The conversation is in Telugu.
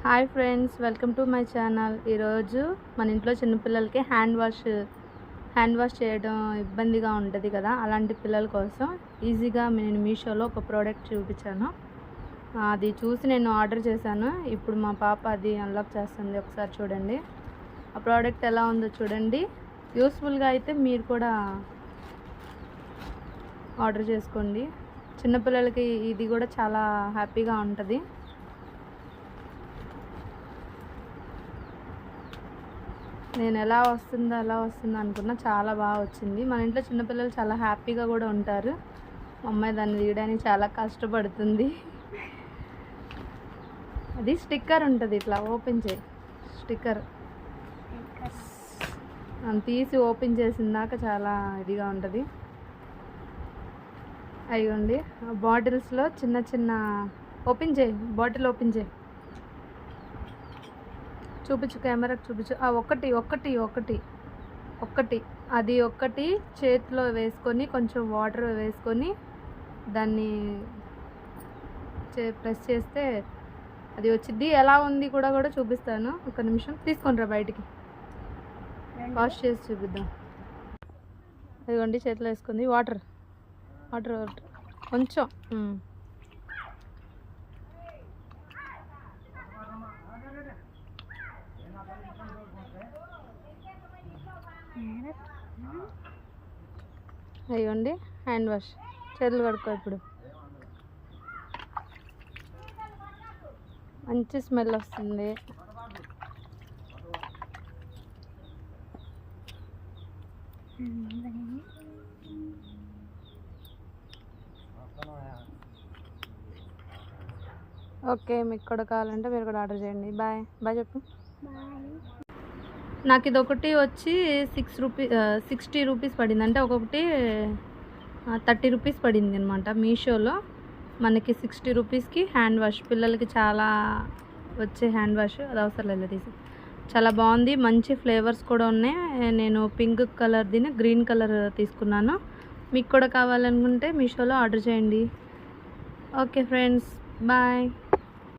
Hi friends, welcome to my channel. ఈరోజు మన ఇంట్లో చిన్నపిల్లలకి హ్యాండ్ వాష్ చేయడం ఇబ్బందిగా ఉంటుంది కదా, అలాంటి పిల్లల కోసం ఈజీగా నేను మీషోలో ఒక ప్రోడక్ట్ చూపించాను. అది చూసి నేను ఆర్డర్ చేశాను. ఇప్పుడు మా పాప అది అన్లాక్ చేస్తుంది. ఒకసారి చూడండి ఆ ప్రోడక్ట్ ఎలా ఉందో చూడండి. యూస్ఫుల్గా అయితే మీరు కూడా ఆర్డర్ చేసుకోండి. చిన్నపిల్లలకి ఇది కూడా చాలా హ్యాపీగా ఉంటుంది. నేను ఎలా వస్తుందో అనుకున్నా, చాలా బాగా వచ్చింది. మన ఇంట్లో చిన్నపిల్లలు చాలా హ్యాపీగా కూడా ఉంటారు. మా అమ్మాయి దాన్ని తీయడానికి చాలా కష్టపడుతుంది. అది స్టిక్కర్ ఉంటుంది, ఇట్లా ఓపెన్ చేయి. స్టిక్కర్ తీసి ఓపెన్ చేసిన దాకా చాలా ఇదిగా ఉంటుంది. అయ్యండి బాటిల్స్లో చిన్న చిన్న ఓపెన్ చేయి, బాటిల్ ఓపెన్ చేయి, చూపించు, కెమెరాకి చూపించు. ఒక్కటి అది ఒక్కటి చేతిలో వేసుకొని కొంచెం వాటర్ వేసుకొని దాన్ని ప్రెస్ చేస్తే అది వచ్చింది. ఎలా ఉంది కూడా చూపిస్తాను. ఒక నిమిషం తీసుకొని రా బయటికి, వాష్ చేసి చూపిద్దాం. అదిగోండి చేతిలో వేసుకుంది. వాటర్ కొంచెం అయ్యండి హ్యాండ్ వాష్. చేతులు కడుక్కో. ఇప్పుడు మంచి స్మెల్ వస్తుంది. ఓకే, మీకు కూడా కావాలంటే మీరు కూడా ఆర్డర్ చేయండి. బాయ్ చెప్పు. నాకు ఇది ఒకటి వచ్చి 60 రూపీస్ పడింది. అంటే ఒక్కొక్కటి 30 రూపీస్ పడింది అనమాట. మీషోలో మనకి 60 రూపీస్కి హ్యాండ్ వాష్, పిల్లలకి చాలా వచ్చే హ్యాండ్ వాష్. అది అవసరం లేదు తీసి. చాలా బాగుంది. మంచి ఫ్లేవర్స్ కూడా ఉన్నాయి. నేను పింక్ కలర్ది, గ్రీన్ కలర్ తీసుకున్నాను. మీకు కూడా కావాలనుకుంటే మీషోలో ఆర్డర్ చేయండి. Okay friends, bye.